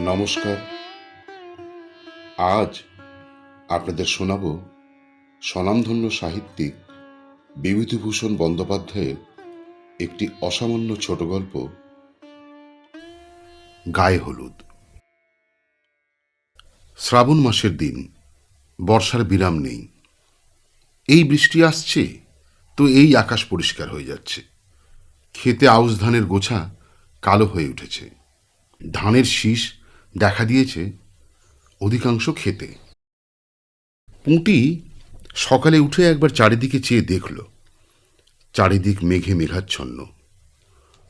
নমস্কার। আজ আপনাদের শোনাব স্বনামধন্য সাহিত্যিক বিভূতিভূষণ বন্দ্যোপাধ্যায়ের একটি অসামান্য ছোট গল্প, গায়ে হলুদ। শ্রাবণ মাসের দিন, বর্ষার বিরাম নেই। এই বৃষ্টি আসছে তো এই আকাশ পরিষ্কার হয়ে যাচ্ছে। ক্ষেতে আউশ ধানের গোছা কালো হয়ে উঠেছে। ধানের শীষ দেখা দিয়েছে অধিকাংশ ক্ষেতে। পুঁটি সকালে উঠে একবার চারিদিকে চেয়ে দেখল। চারিদিক মেঘে মেঘাচ্ছন্ন।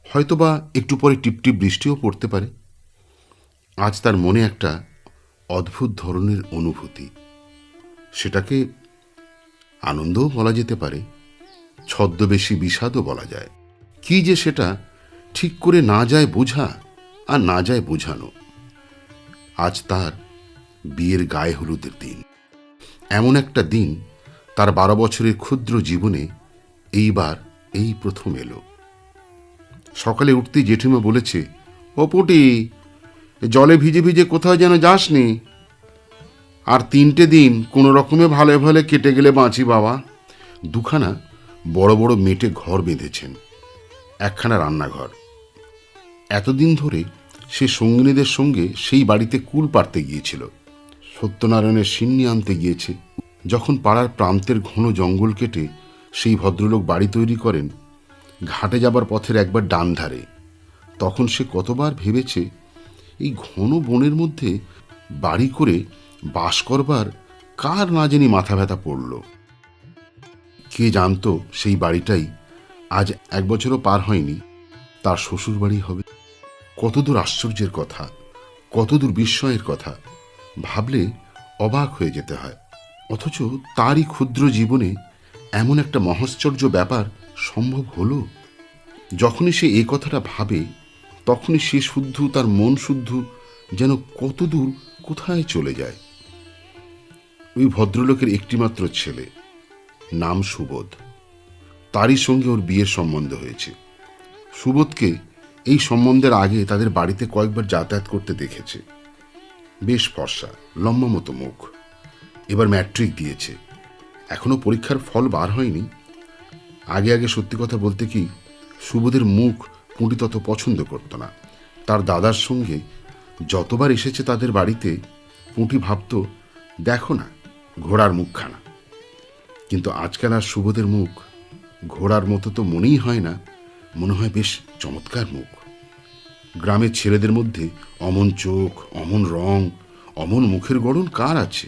হয়তোবা একটু পরে টিপটিপ বৃষ্টিও পড়তে পারে। আজ তার মনে একটা অদ্ভুত ধরনের অনুভূতি। সেটাকে আনন্দও বলা যেতে পারে, ছদ্মবেশী বিষাদও বলা যায়। কি যে সেটা ঠিক করে না যায় বোঝা আর না যায় বোঝানো। আজ তার বিয়ের গায়ে হলুদের দিন। এমন একটা দিন তার 12 বছরের ক্ষুদ্র জীবনে এইবার এই প্রথম এলো। সকালে উঠতেই জেঠিমা বলেছে, ও পুটি, জলে ভিজে ভিজে কোথাও যেন যাসনি। আর 3টে দিন কোনো রকমে ভালো ভালো কেটে গেলে বাঁচি বাবা। দুখানা বড় বড় মেটে ঘর বেঁধেছেন, একখানা রান্নাঘর। এতদিন ধরে সে সঙ্গিনীদের সঙ্গে সেই বাড়িতে কুল পাড়তে গিয়েছিল। সত্যনারায়ণের সিন্নি আনতে গিয়েছে। যখন পাড়ার প্রান্তের ঘন জঙ্গল কেটে সেই ভদ্রলোক বাড়ি তৈরি করেন ঘাটে যাবার পথের একবার ডান ধারে, তখন সে কতবার ভেবেছে এই ঘন বনের মধ্যে বাড়ি করে বাস করবার কার না জানি মাথা ব্যথা পড়ল। কে জানতো সেই বাড়িটাই আজ 1 বছরও পার হয়নি তার শ্বশুর বাড়ি হবে। কতদূর আশ্চর্যের কথা, কতদূর বিস্ময়ের কথা ভাবলে অবাক হয়ে যেতে হয়। অথচ তারই ক্ষুদ্র জীবনে এমন একটা মহাশ্চর্য ব্যাপার সম্ভব হলো। যখনই সে এই কথাটা ভাবে তখনই সে শুদ্ধ, তার মন শুদ্ধ যেন কতদূর কোথায় চলে যায়। ওই ভদ্রলোকের একটিমাত্র ছেলে, নাম সুবোধ। তারই সঙ্গে ওর বিয়ের সম্বন্ধ হয়েছে। সুবোধকে এই সম্বন্ধের আগে তাদের বাড়িতে কয়েকবার যাতায়াত করতে দেখেছে। বেশ ফর্সা, লম্বা মতো মুখ। এবার ম্যাট্রিক দিয়েছে, এখনো পরীক্ষার ফল বার হয়নি। আগে আগে সত্যি কথা বলতে কি, সুবোধের মুখ পুঁটি তত পছন্দ করত না। তার দাদার সঙ্গে যতবার এসেছে তাদের বাড়িতে পুঁটি ভাবত, দেখো না ঘোড়ার মুখখানা। কিন্তু আজকাল আর সুবোধের মুখ ঘোড়ার মতো তো মনেই হয় না, মনে হয় বেশ চমৎকার মুখ। গ্রামের ছেলেদের মধ্যে অমন চোখ, অমন রং, অমন মুখের গড়ন কার আছে?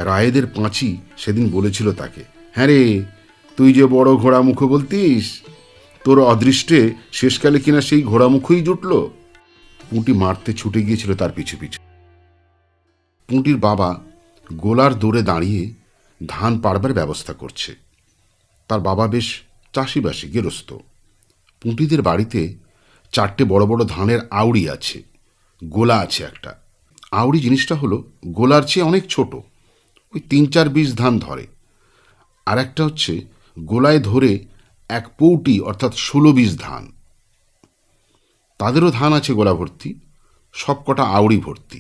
রায়েদের পাঁচি সেদিন বলেছিল তাকে, হ্যাঁ রে, তুই যে বড় ঘোড়া মুখ বলতিস, তোর অদৃষ্টে শেষকালে কিনা সেই ঘোড়া মুখই জুটল। পুঁটি মারতে ছুটে গিয়েছিল তার পিছু পিছু। পুঁটির বাবা গোলার দৌড়ে দাঁড়িয়ে ধান পাড়বার ব্যবস্থা করছে। তার বাবা বেশ চাষিবাসী গেরস্ত। পুঁটিদের বাড়িতে 4টে বড় বড় ধানের আউড়ি আছে, গোলা আছে একটা। আউড়ি জিনিসটা হলো গোলার চেয়ে অনেক ছোট, ওই 3-4 বীজ ধান ধরে। আর একটা হচ্ছে গোলায় ধরে 1 পৌটি অর্থাৎ 16 বীজ ধান। তাদেরও ধান আছে গোলা ভর্তি, সব কটা আউড়ি ভর্তি।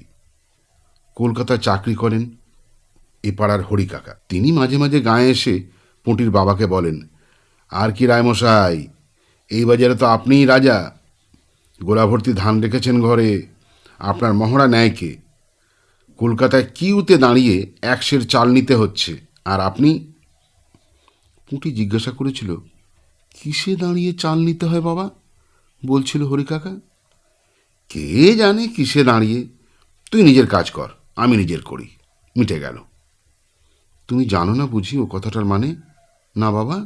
কলকাতায় চাকরি করেন এ পাড়ার হরি কাকা। তিনি মাঝে মাঝে গায়ে এসে পুঁটির বাবাকে বলেন, আর কি রায়মশাই, এই বাজারে তো আপনিই রাজা। গোলা ভর্তি ধান রেখেছেন ঘরে, আপনার মহড়া নেয় কে? কলকাতায় কিউতে দাঁড়িয়ে 1 সের চাল নিতে হচ্ছে, আর আপনি? পুঁটি জিজ্ঞাসা করেছিল, কিসে দাঁড়িয়ে চাল নিতে হয় বাবা? বলছিল হরি কাকা। কে জানে কিসে দাঁড়িয়ে, তুই নিজের কাজ কর, আমি নিজের করি, মিটে গেল। তুমি জানো না বুঝি ও কথাটার মানে? না বাবা।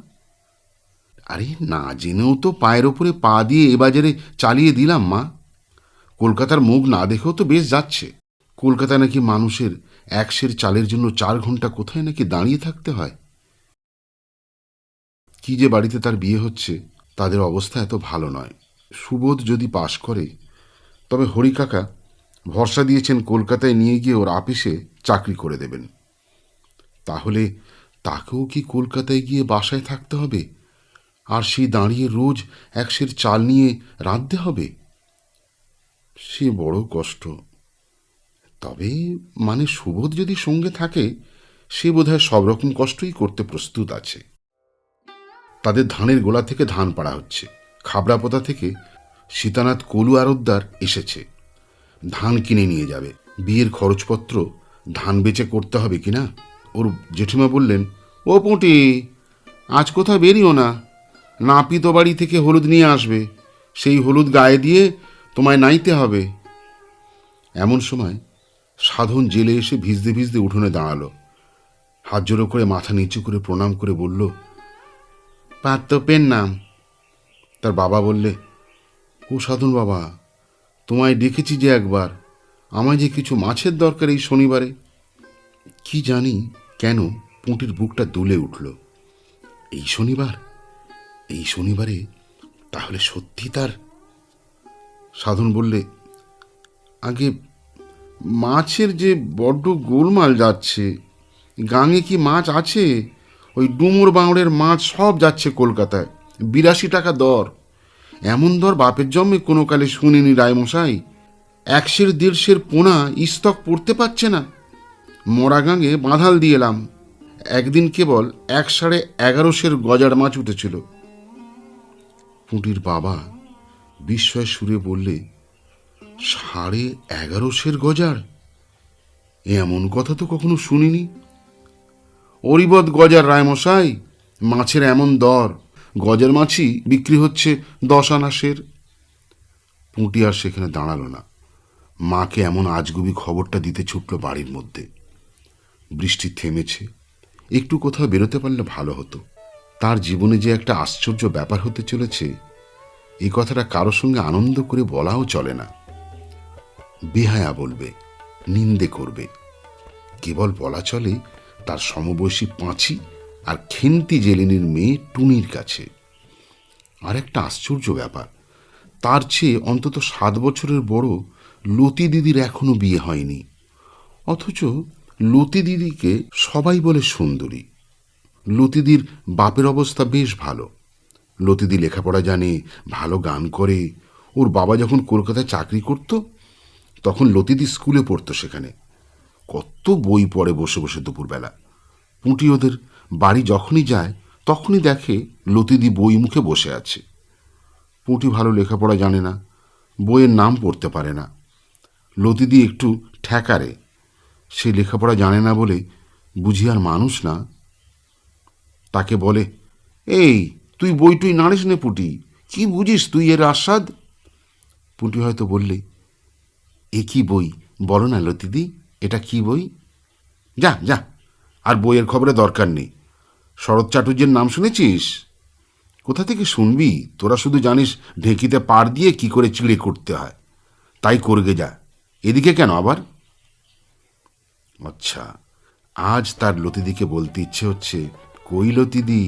আরে না জেনেও তো পায়ের ওপরে পা দিয়ে এ বাজারে চালিয়ে দিলাম মা। কলকাতার মুখ না দেখেও তো বেশ যাচ্ছে। কলকাতায় নাকি মানুষের 1 সের চালের জন্য 4 ঘন্টা কোথায় নাকি দাঁড়িয়ে থাকতে হয়। কি যে বাড়িতে তার বিয়ে হচ্ছে, তাদের অবস্থা এত ভালো নয়। সুবোধ যদি পাশ করে তবে হরি কাকা ভরসা দিয়েছেন কলকাতায় নিয়ে গিয়ে ওর আপিসে চাকরি করে দেবেন। তাহলে তাকেও কি কলকাতায় গিয়ে বাসায় থাকতে হবে? আর সেই দাঁড়িয়ে রোজ এক সের চাল নিয়ে রাঁধতে হবে। সে বড় কষ্ট। তবে মানে সুবোধ যদি সঙ্গে থাকে, সে বোধহয় সব রকম কষ্টই করতে প্রস্তুত আছে। তাদের ধানের গোলা থেকে ধান পাড়া হচ্ছে। খাবড়াপোতা থেকে সীতানাথ কলু আরতদার এসেছে, ধান কিনে নিয়ে যাবে। বিয়ের খরচপত্র ধান বেচে করতে হবে কিনা। ওর জেঠিমা বললেন, ও পুঁটি, আজ কোথাও বেরিও না, নাপিত বাড়ি থেকে হলুদ নিয়ে আসবে, সেই হলুদ গায়ে দিয়ে তোমায় নাইতে হবে। এমন সময় সাধন জেলে এসে ভিজতে ভিজতে উঠোনে দাঁড়ালো। হাত জোড়ো করে মাথা নিচু করে প্রণাম করে বলল, পাত্র পেন নাম। তার বাবা বললে, ও সাধন বাবা, তোমায় ডেকেছি যে একবার, আমায় যে কিছু মাছের দরকার এই শনিবারে। কি জানি কেন পুঁটির বুকটা দুলে উঠল। এই শনিবার? এই শনিবারে তাহলে সত্যি তার? সাধন বললে, আগে মাছের যে বড্ড গোলমাল যাচ্ছে, গাঙে কি মাছ আছে? ওই ডুমুর বাংড়ের মাছ সব যাচ্ছে কলকাতায়, 82 টাকা দর। এমন দর বাপের জন্মে কোনো কালে শুনিনি রায়মশাই। 100 150 পোনা ইস্তক পড়তে পারছে না। মরা গাঙে বাঁধাল দিয়ে এলাম, একদিন কেবল 11.5 গজার মাছ উঠেছিল। পুঁটির বাবা বিস্ময় সুরে বললে, 11.5 গজার? এমন কথা তো কখনো শুনিনি। অরিবত গজার রায়মশাই, মাছের এমন দর, গজার মাছই বিক্রি হচ্ছে 10 আনা সের। পুঁটি আর সেখানে দাঁড়ালো না, মাকে এমন আজগুবি খবরটা দিতে ছুটল বাড়ির মধ্যে। বৃষ্টি থেমেছে, একটু কোথাও বেরোতে পারলে ভালো হতো। তার জীবনে যে একটা আশ্চর্য ব্যাপার হতে চলেছে, এই কথাটা কারো সঙ্গে আনন্দ করে বলাও চলে না। বেহায়া বলবে, নিন্দে করবে। কেবল বলা চলে তার সমবয়সী পাঁচি আর খেন্তি জেলেনির মেয়ে টুনির কাছে। আর একটা আশ্চর্য ব্যাপার, তার চেয়ে অন্তত 7 বছরের বড় লতি দিদির এখনো বিয়ে হয়নি, অথচ লতি দিদিকে সবাই বলে সুন্দরী। লতিদির বাপের অবস্থা বেশ ভালো। লতিদি লেখাপড়া জানে, ভালো গান করে। ওর বাবা যখন কলকাতায় চাকরি করত, তখন লতিদি স্কুলে পড়তো সেখানে। কত বই পড়ে বসে বসে দুপুরবেলা। পুঁটি ওদের বাড়ি যখনই যায় তখনই দেখে লতিদি বই মুখে বসে আছে। পুঁটি ভালো লেখাপড়া জানে না, বইয়ের নাম পড়তে পারে না। লতিদি একটু ঠেকারে, সে লেখাপড়া জানে না বলে বুঝি আর মানুষ না। তাকে বলে, এই তুই বই টুই নাড়িস নে পুঁটি, কি বুঝিস তুই এর আস্বাদ? পুঁটি হয়তো বললে, এ কি বই বলো না লতিদি, এটা কি বই? যা যা, আর বইয়ের খবরে দরকার নেই। শরৎ চাটুর্যের নাম শুনেছিস? কোথা থেকে শুনবি, তোরা শুধু জানিস ঢেঁকিতে পাড় দিয়ে কি করে চিড়ে করতে হয়, তাই করগে যা। এদিকে কেন আবার? আচ্ছা, আজ তার লতিদিকে বলতে ইচ্ছে হচ্ছে, কই লতিদি,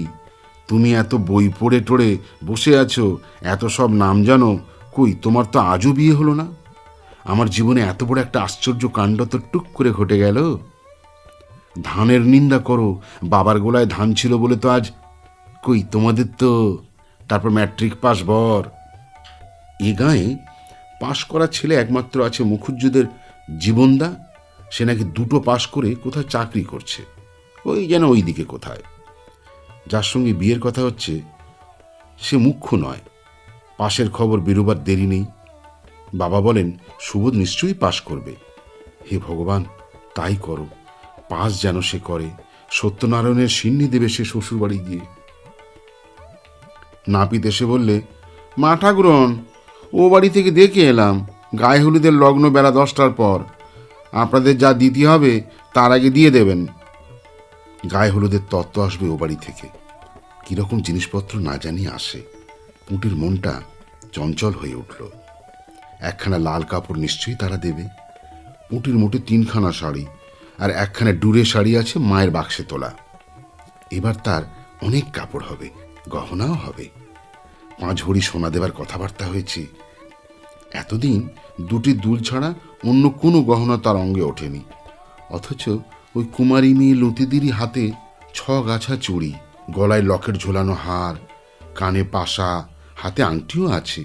তুমি এত বই পড়ে টড়ে বসে আছো, এত সব নাম জানো, কই তোমার তো আজও বিয়ে হলো না? আমার জীবনে এত বড় একটা আশ্চর্য কাণ্ড তো টুক করে ঘটে গেল। ধানের নিন্দা করো, বাবার গোলায় ধান ছিল বলে তো আজ। কই তোমাদের তো তারপর ম্যাট্রিক পাস বর। এ গাঁয়ে পাশ করা ছেলে একমাত্র আছে মুখুজ্জুদের জীবনদা। সে নাকি 2টো পাশ করে কোথায় চাকরি করছে, ওই যেন ওই দিকে কোথায়। যার সঙ্গে বিয়ের কথা হচ্ছে সে মুখ্য নয়, পাশের খবর বেরোবার দেরি নেই। বাবা বলেন সুবোধ নিশ্চয়ই পাশ করবে। হে ভগবান, তাই করো, পাস যেন সে করে, সত্যনারায়ণের সিন্নি দেবে সে শ্বশুরবাড়ি গিয়ে। নাপিত এসে বললে, মা ঠাকুরন, ও বাড়ি থেকে দেখে এলাম, গায়ে হলুদের লগ্ন বেলা 10টার পর। আপনাদের যা দিতে হবে তার আগে দিয়ে দেবেন। গায়ে হলুদের তত্ত্ব আসবে ও বাড়ি থেকে। কীরকম জিনিসপত্র না জানিয়ে আসে। পুঁটির মনটা চঞ্চল হয়ে উঠল। একখানা লাল কাপড় নিশ্চয়ই তারা দেবে। পুঁটির মোটে 3খানা শাড়ি আর একখানা ডুরে শাড়ি আছে মায়ের বাক্সে তোলা। এবার তার অনেক কাপড় হবে, গহনাও হবে। 5 ভরি সোনা দেবার কথাবার্তা হয়েছে। এতদিন 2টি দুল ছাড়া অন্য কোনো গহনা তার অঙ্গে ওঠেনি, অথচ ওই কুমারী মেয়ে লতিদিরই হাতে 6 গাছা চুড়ি, গলায় লকেট ঝোলানো হার, কানে পাশা, হাতে আংটিও আছে।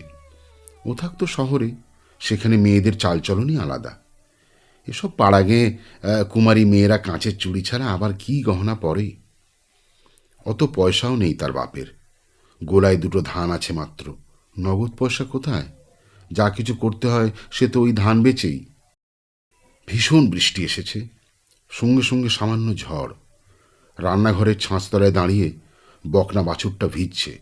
ও থাকতো শহরে, সেখানে মেয়েদের চালচলনই আলাদা। এসব পাড়াগে কুমারী মেয়েরা কাঁচের চুড়ি ছাড়া আবার কি গহনা পরে। অত পয়সাও নেই তার বাপের, গোলায় দুটো ধান আছে মাত্র, নগদ পয়সা কোথায়? যা কিছু করতে হয় সে তো ওই ধান বেচেই। ভীষণ বৃষ্টি এসেছে, সঙ্গে সঙ্গে সামান্য ঝড়। রান্নাঘরের ছাঁচতলায় দাঁড়িয়ে বকনা বাছুরটা ভিজছে,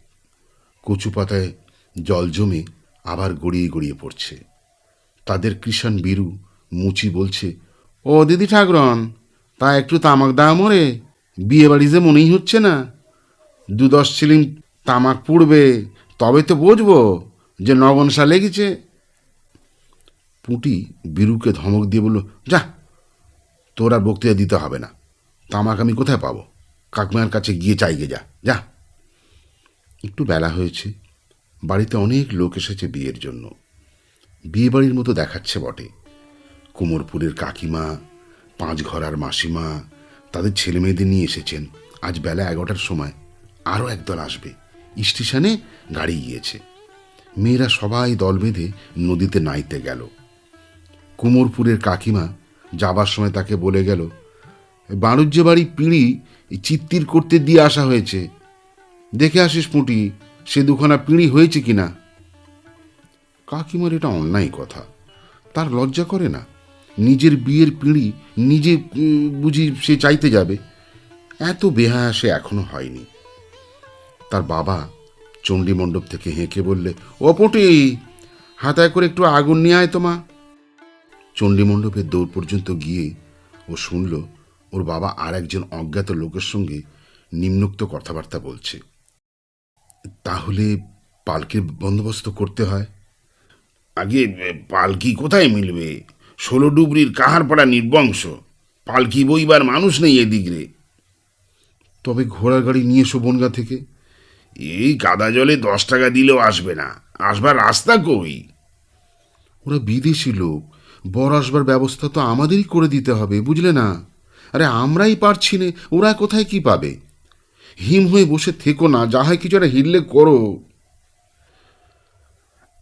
কচু পাতায় জল জমে আবার গড়িয়ে গড়িয়ে পড়ছে। তাদের কৃষাণ বীরু মুচি বলছে, ও দিদি ঠাকরন, তা একটু তামাক দাও মরে, বিয়ে বাড়ি যে মনেই হচ্ছে না। 2-10 ছিলিম তামাক পুড়বে, তবে তো বুঝবো যে নগনসা লেগেছে। পুঁটি বীরুকে ধমক দিয়ে বলল, যা, তোর আর বক্তৃতা দিতে হবে না। তামাক আমি কোথায় পাবো? কাকমার কাছে গিয়ে চাইগে যা, যা। একটু বেলা হয়েছে, বাড়িতে অনেক লোক এসেছে বিয়ের জন্য। বিয়ে বাড়ির মতো দেখাচ্ছে বটে। কুমোরপুরের কাকিমা, 5 ঘরার মাসিমা তাদের ছেলে মেয়েদের নিয়ে এসেছেন। আজ বেলা 11টার সময় আরও একদল আসবে। স্টেশনে গাড়ি গিয়েছে। মেয়েরা সবাই দল বেঁধে নদীতে নাইতে গেল। কুমোরপুরের কাকিমা যাবার সময় তাকে বলে গেল, বাণিজ্য বাড়ি পিঁড়ি চিত্তির করতে দিয়ে আসা হয়েছে, দেখে আসিস পুঁটি, সে 2খানা পিঁড়ি হয়েছে কিনা। কাকিমার এটা অন্যায় কথা, তার লজ্জা করে না? নিজের বিয়ের পিঁড়ি নিজে বুঝি সে চাইতে যাবে? এত বেহায়া সে এখনো হয়নি। তার বাবা চণ্ডীমণ্ডপ থেকে হেঁকে বললে, ও পুঁটি, হাতায় করে একটু আগুন নিয়ে আয় তোমা। চণ্ডীমণ্ডপের দৌড় পর্যন্ত গিয়ে ও শুনল ওর বাবা আর একজন অজ্ঞাত লোকের সঙ্গে নিম্নোক্ত কথাবার্তা বলছে। তাহলে পালকির বন্দোবস্ত করতে হয়। আগে পালকি কোথায় মিলবে? 16 ডুবরির কাহারপাড়া নির্বংশ, পালকি বইবার মানুষ নেই এদিক রে। তবে ঘোড়ার গাড়ি নিয়ে এসো বনগা থেকে। এই কাদা জলে 10 টাকা দিলেও আসবে না, আসবার রাস্তা কই? ওরা বিদেশি লোক, বর আসবার ব্যবস্থা তো আমাদেরই করে দিতে হবে, বুঝলে না? আরে আমরাই পারছি না, ওরা কোথায় কি পাবে? হিম হয়ে বসে থেকো না, যা হয় কিছু একটা হিললে করো।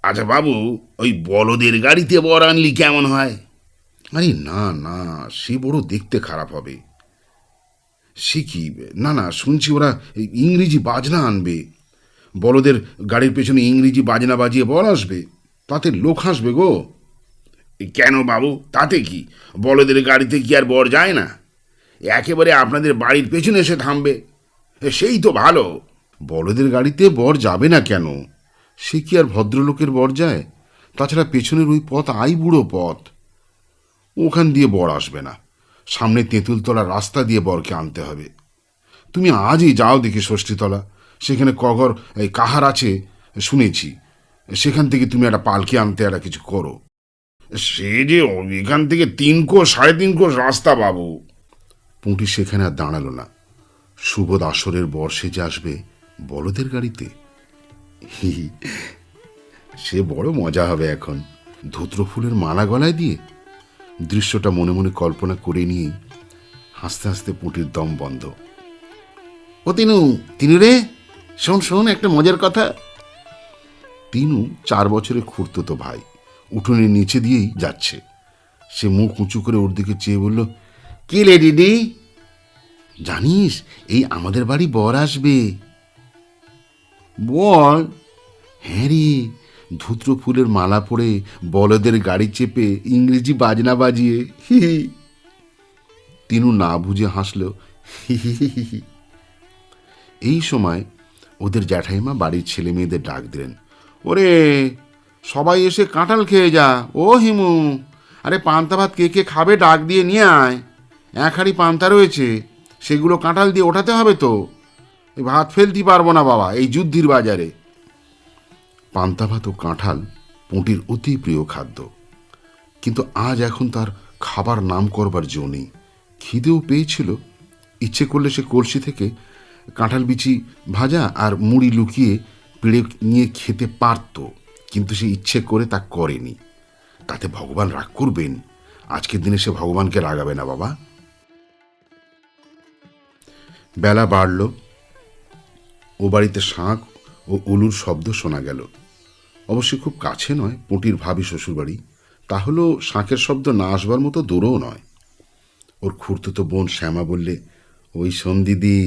আচ্ছা বাবু, ওই বলদের গাড়িতে বর আনলি কেমন হয়? আরে না না, সে বড় দেখতে খারাপ হবে। সে কি? না না, শুনছি ওরা ইংরেজি বাজনা আনবে। বলদের গাড়ির পেছনে ইংরেজি বাজনা বাজিয়ে বর আসবে, তাতে লোক হাসবে গো। কেন বাবু, তাতে কি? বলদের গাড়িতে কি আর বর যায় না? একেবারে আপনাদের বাড়ির পেছনে এসে থামবে, সেই তো ভালো। বলদের গাড়িতে বর যাবে না কেন? সে কি আর ভদ্রলোকের বর যায়? তাছাড়া পেছনের ওই পথ আইবুড়ো পথ, ওখান দিয়ে বর আসবে না। সামনে তেঁতুলতলা রাস্তা দিয়ে বরকে আনতে হবে। তুমি আজই যাও দেখি ষষ্ঠীতলা, সেখানে কগর এই কাহার আছে শুনেছি, সেখান থেকে তুমি একটা পালকি আনতে একটা কিছু করো। সে যে এখান থেকে 3 কোষ 3.5 কোষ রাস্তা বাবু। পুঁটি সেখানে আর দাঁড়ালো না। সুবোধ আসরের বর সেজে আসবে বলদের গাড়িতে। সে বড় মজা হবে এখন, ধুত্র ফুলের মালা গলায় দিয়ে। দৃশ্যটা মনে মনে কল্পনা করে নিয়ে হাসতে হাসতে পুঁটির দম বন্ধ। ও তিনু, তিনু রে, শোন শোন একটা মজার কথা। তিনু 4 বছরের খুড়তুতো ভাই, উঠোনের নিচে দিয়েই যাচ্ছে। সে মুখ উঁচু করে ওর দিকে চেয়ে বলল, কি রে দিদি, জানিস এই আমাদের বাড়ি বর আসবে? বল? হ্যাঁ রে, ধুত্র ফুলের মালা পরে বলদের গাড়ি চেপে ইংরেজি বাজনা বাজিয়ে। হি হি। তিনু না বুঝে হাসল। এই সময় ওদের জ্যাঠাইমা বাড়ির ছেলে মেয়েদের ডাক দিলেন, ওরে সবাই এসে কাঁঠাল খেয়ে যা। ও হিমু, আরে পান্তা ভাত কে কে খাবে ডাক দিয়ে নিয়ে আয়। 1 হাঁড়ি পান্তা রয়েছে, সেগুলো কাঁঠাল দিয়ে ওঠাতে হবে তো। ভাত ফেলতে পারবো না বাবা এই যুদ্ধির বাজারে। পান্তা ভাত ও কাঁঠাল পুঁটির অতি প্রিয় খাদ্য, কিন্তু আজ এখন তার খাবার নাম করবার জো নেই। খিদেও পেয়েছিল, ইচ্ছে করলে সে কলসি থেকে কাঁঠাল বিচি ভাজা আর মুড়ি লুকিয়ে পিড়ে নিয়ে খেতে পারত, কিন্তু সে ইচ্ছে করে তা করেনি। তাতে ভগবান রাগ করবেন? আজকের দিনে সে ভগবানকে রাগাবে না বাবা। বেলা বাড়ল। ও বাড়িতে শাঁখ ও উলুর শব্দ শোনা গেল। অবশ্য খুব কাছে নয়, পুঁটির ভাবি শ্বশুরবাড়ি, তাহলেও শাঁখের শব্দ না আসবার মতো দূরও নয়। ওর খুড়তুতো বোন শ্যামা বললে, ওই শোন দিদি,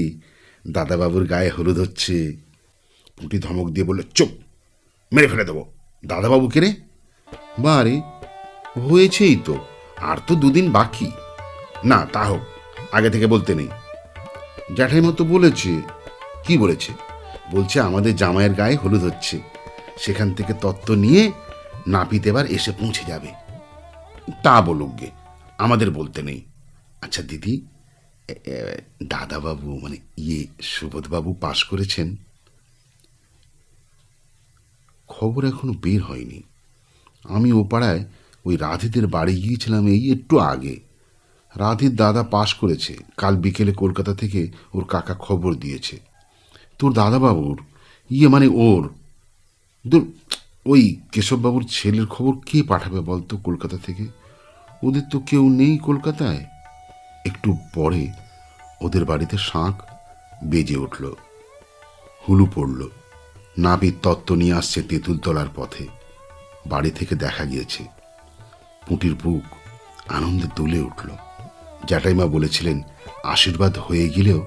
দাদাবাবুর গায়ে হলুদ হচ্ছে। পুঁটি ধমক দিয়ে বলল, চুপ, মেরে ফেলে দেবো। দাদাবাবু কে রে? বারে, হয়েছেই তো, আর তো দুদিন বাকি। না তা হোক, আগে থেকে বলতে নেই। জ্যাঠাইমা তো বলেছে। কি বলেছে? বলছে আমাদের জামাইয়ের গায়ে হলুদ হচ্ছে, সেখান থেকে তত্ত্ব নিয়ে নাপিত এবার এসে পৌঁছে যাবে। তা বলুক গে, আমাদের বলতে নেই। আচ্ছা দিদি, দাদাবাবু মানে সুবোধবাবু পাশ করেছেন? খবর এখনো বের হয়নি। আমি ও পাড়ায় ওই রাধিদের বাড়ি গিয়েছিলাম এই একটু আগে। রাধির দাদা পাশ করেছে, কাল বিকেলে কলকাতা থেকে ওর কাকা খবর দিয়েছে। তোর দাদাবাবুর মানে ওর ওই কেশববাবুর ছেলের খবর কে পাঠাবে বলতো কলকাতা থেকে? ওদের তো কেউ নেই কলকাতায়। একটু পরে ওদের বাড়িতে শাঁখ বেজে উঠল, হুলু পড়ল। নাপিত তত্ত্ব নিয়ে আসছে তেঁতুলতলার পথে। বাড়ি থেকে দেখা গিয়েছে। পুঁটির বুক আনন্দে দুলে উঠল। জ্যাঠাইমা বলেছিলেন, আশীর্বাদ হয়ে গেলেও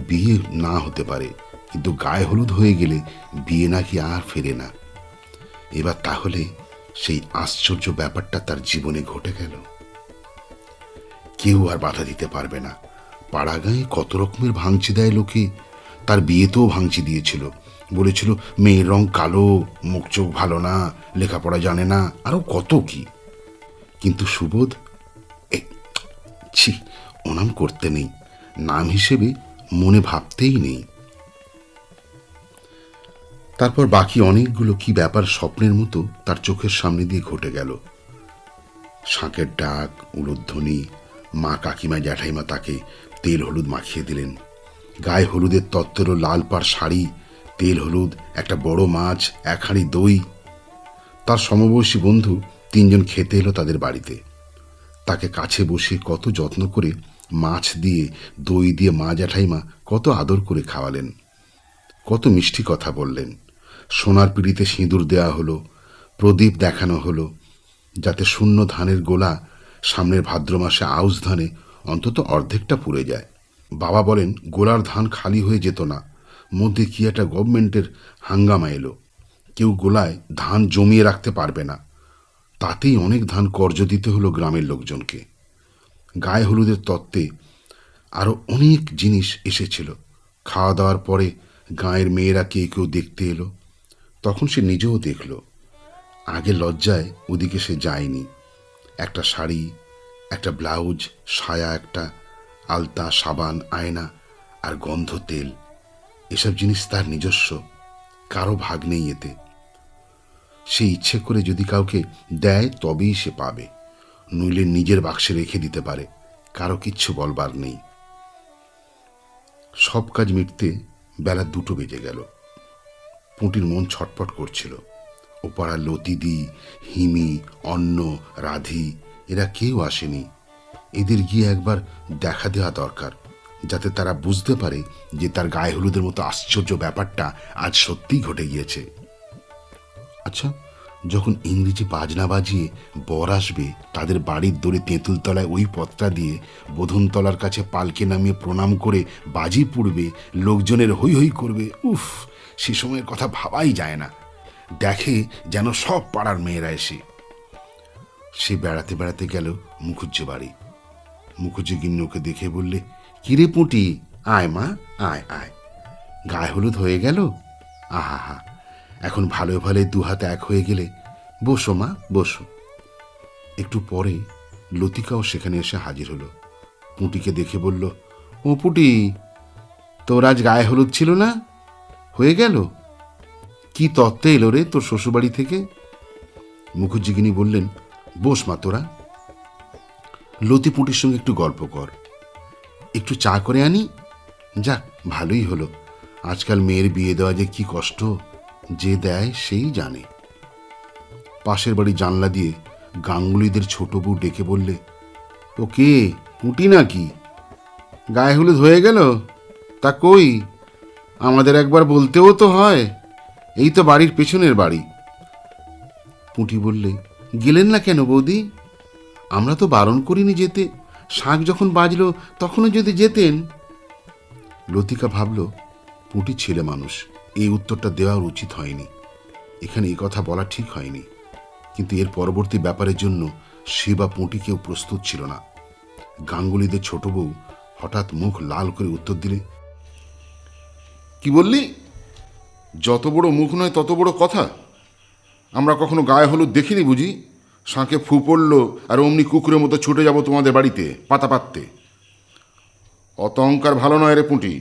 বিয়ে না হতে পারে, কিন্তু গায়ে হলুদ হয়ে গেলে বিয়ে নাকি আর ফেরে না। এবার তাহলে সেই আশ্চর্য ব্যাপারটা তার জীবনে ঘটে গেল। কেউ আর বাধা দিতে পারবে না। পাড়া গাঁয়ে কত রকমের ভাঙচি দেয় লোকে। তার বিয়েতেও ভাঙচি দিয়েছিল, বলেছিল মেয়ের রং কালো, মুখ চোখ ভালো না, লেখাপড়া জানে না, আরো কত কি। কিন্তু সুবোধ, ছি, ওনাম করতে নেই, নাম হিসেবে মনে ভাবতেই নেই। তারপর বাকি অনেকগুলো কি ব্যাপার স্বপ্নের মতো তার চোখের সামনে দিয়ে ঘটে গেল। শাঁখের ডাক, উলুধ্বনি, মা কাকিমা জ্যাঠাইমা তাকে তেল হলুদ মাখিয়ে দিলেন। গায়ে হলুদের তত্ত্বেরও লাল পাড় শাড়ি, তেল হলুদ, একটা বড় মাছ, এক হাঁড়ি দই। তার সমবয়সী বন্ধু তিনজন খেতে এলো তাদের বাড়িতে। তাকে কাছে বসে কত যত্ন করে মাছ দিয়ে দই দিয়ে মা জ্যাঠাইমা কত আদর করে খাওয়ালেন, কত মিষ্টি কথা বললেন। সোনার পিঁড়িতে সিঁদুর দেওয়া হলো, প্রদীপ দেখানো হলো, যাতে শূন্য ধানের গোলা সামনের ভাদ্র মাসে আউশ ধানে অন্তত অর্ধেকটা পুড়ে যায়। বাবা বলেন, গোলার ধান খালি হয়ে যেত না, মধ্যে কি একটা গভর্নমেন্টের হাঙ্গামা এলো, কেউ গোলায় ধান জমিয়ে রাখতে পারবে না। তাতেই অনেক ধান কর্জ দিতে হলো গ্রামের লোকজনকে। গায়ে হলুদের তত্ত্বে আরও অনেক জিনিস এসেছিল। খাওয়া দাওয়ার পরে গাঁয়ের মেয়েরা কেউ কেউ দেখতে এলো। তখন সে নিজেও দেখল। আগে লজ্জায় ওদিকে সে যায়নি। একটা শাড়ি, একটা ব্লাউজ, সায়া, একটা আলতা, সাবান, আয়না আর গন্ধ তেল, এসব জিনিস তার নিজস্ব, কারো ভাগ নেই এতে। সে ইচ্ছে করে যদি কাউকে দেয় তবেই সে পাবে, নইলে নিজের বাক্সে রেখে দিতে পারে, কারো কিচ্ছু বলবার নেই। সব কাজ মিটতে বেলা 2টো বেজে গেল। পুঁটির মন ছটপট করছিল। ও পাড়ার লতিদি, হিমি, অন্ন, রাধি এরা কেউ আসেনি। এদের গিয়ে একবার দেখা দেওয়া দরকার, যাতে তারা বুঝতে পারে যে তার গায়ে হলুদের মতো আশ্চর্য ব্যাপারটা আজ সত্যিই ঘটে গিয়েছে। আচ্ছা, যখন ইংরেজি বাজনা বাজিয়ে বর আসবে, তাদের বাড়ির দড়ি তেঁতুলতলায় ওই পথটা দিয়ে বোধনতলার কাছে পালকে নামিয়ে প্রণাম করে বাজি পুড়বে, লোকজনের হৈ হৈ করবে, উফ, সে সময়ের কথা ভাবাই যায় না। দেখে যেন সব পাড়ার মেয়েরা এসে। সে বেড়াতে বেড়াতে গেল মুখুজ্জে বাড়ি। মুখুজ্জে গিন্নি ওকে দেখে বললে, কিরে পুঁটি, আয় মা, আয় আয়, গায়ে হলুদ হয়ে গেল? আহা হা, এখন ভালো ভালো দুহাতে এক হয়ে গেলে। বসো মা, বসো। একটু পরে লতিকাও সেখানে এসে হাজির হলো। পুঁটিকে দেখে বলল, ও পুঁটি, তোর আজ গায়ে হলুদ ছিল না, হয়ে গেল? কি তত্ত্বে এলো রে তোর শ্বশুরবাড়ি থেকে? মুখুজ্জিগিনী বললেন, বস মা তোরা, লতি পুঁটির সঙ্গে একটু গল্প কর, একটু চা করে আনি। যাক, ভালোই হলো। আজকাল মেয়ের বিয়ে দেওয়া যে কি কষ্ট, যে দেয় সেই জানে। পাশের বাড়ি জানলা দিয়ে গাঙ্গুলিদের ছোট বউ ডেকে বললে, ও কে, পুঁটি নাকি? গায়ে হলুদ হয়ে গেল? তা কই, আমাদের একবার বলতেও তো হয়। এই তো বাড়ির পেছনের বাড়ি। পুঁটি বললে, গেলেন না কেন বৌদি? আমরা তো বারণ করিনি যেতে, শাঁখ যখন বাজলো তখনও যদি যেতেন। লতিকা ভাবল, পুঁটি ছেলে মানুষ, এই উত্তরটা দেওয়া উচিত হয়নি, এখানে এই কথা বলা ঠিক হয়নি। কিন্তু এর পরবর্তী ব্যাপারের জন্য সে বা পুঁটি কেউ প্রস্তুত ছিল না। গাঙ্গুলিদের ছোট বউ হঠাৎ মুখ লাল করে উত্তর দিলে, কি বললি? যত বড় মুখ নয় তত বড় কথা। আমরা কখনো গায়ে হলুদ দেখিনি বুঝি? শাঁখে ফু পড়লো আর অমনি কুকুরের মতো ছুটে যাব তোমাদের বাড়িতে পাতা পাততে। অত অহংকার ভালো নয় রে পুঁটি,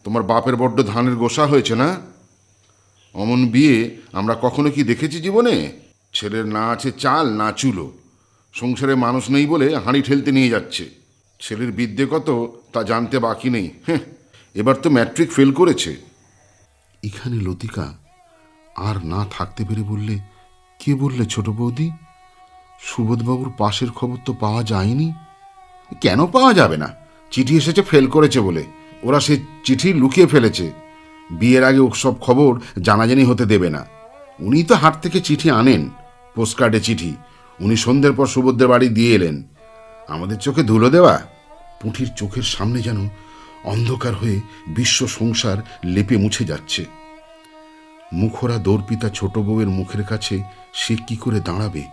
তোমার বাপের বড্ড ধানের গোসা হয়েছে না? অমন বিয়ে আমরা কখনো কি দেখেছি জীবনে? ছেলের না আছে চাল না চুলো, সংসারে মানুষ নেই বলে হাঁড়ি ঠেলতে নিয়ে যাচ্ছে। ছেলের বিদ্যে কত তা জানতে বাকি নেই। হ্যাঁ, এবার তো ম্যাট্রিক ফেল করেছে। এখানে লতিকা আর না থাকতে পেরে বললে, কে বললে ছোট বৌদি? সুবোধবাবুর পাশের খবর তো পাওয়া যায়নি। কেন পাওয়া যাবে না? চিঠি এসেছে ফেল করেছে বলে। ওরা সে চিঠি লুকিয়ে ফেলেছে, বিয়ের আগে সব খবর জানাজানি হতে দেবে না। উনি তো হাট থেকে চিঠি আনেন, পোস্টকার্ডে চিঠি। উনি সন্ধ্যের পর সুবোধদের বাড়ি দিয়ে এলেন। আমাদের চোখে ধুলো দেওয়া? পুঁঠির চোখের সামনে যেন অন্ধকার হয়ে বিশ্ব সংসার লেপে মুছে যাচ্ছে। মুখরা দর্পিতা ছোট বউয়ের মুখের কাছে সে কি করে দাঁড়াবে?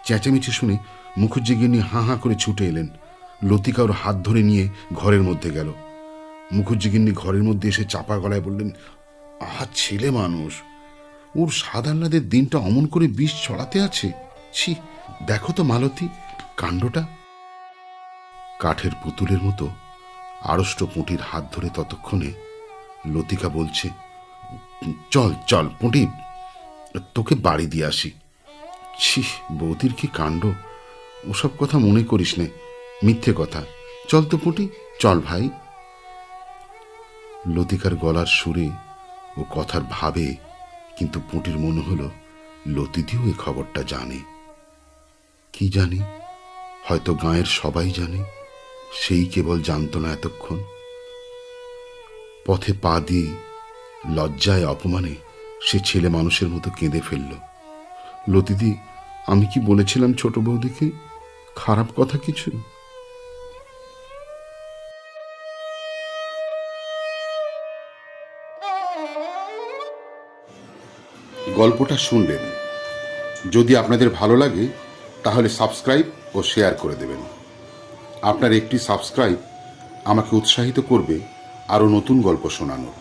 চেঁচামেচি শুনে মুখুজ্জিগিন্নি হাঁ হাঁ করে ছুটে এলেন। লতিকা ওর হাত ধরে নিয়ে ঘরের মধ্যে গেল। মুখুজ্জিগিন্নি ঘরের মধ্যে এসে চাপা গলায় বললেন, আহা, ছেলে মানুষ, ওর সাদাল্লাদের দিনটা অমন করে বিষ ছড়াতে আছে। ছি, দেখো তো মালতী, কাণ্ডটা। কাঠের পুতুলের মতো আড়ষ্ট পুঁটির হাত ধরে ততক্ষণে লতিকা বলছে, চল চল পুঁটি, তোকে বাড়ি দিয়ে আসি। ছি, বৌদির কি কাণ্ড! ওসব কথা মনে করিস নে, মিথ্যে কথা। চল তো পুঁটি, চল ভাই। লতিকার গলার সুরে ও কথার ভাবে কিন্তু পুঁটির মনে হলো লতিদিও এ খবরটা জানে। কি জানি, হয়তো গাঁয়ের সবাই জানে, সেই কেবল জানত না এতক্ষণ। পথে পা দিয়ে লজ্জায় অপমানে সে ছেলে মানুষের মতো কেঁদে ফেলল। লতিদি, আমি কি বলেছিলাম ছোট বৌদিকে? খারাপ কথা কিছু? গল্পটা শুনলেন। যদি আপনাদের ভালো লাগে তাহলে সাবস্ক্রাইব ও শেয়ার করে দেবেন। আপনার একটি সাবস্ক্রাইব আমাকে উৎসাহিত করবে আরও নতুন গল্প শোনানোর।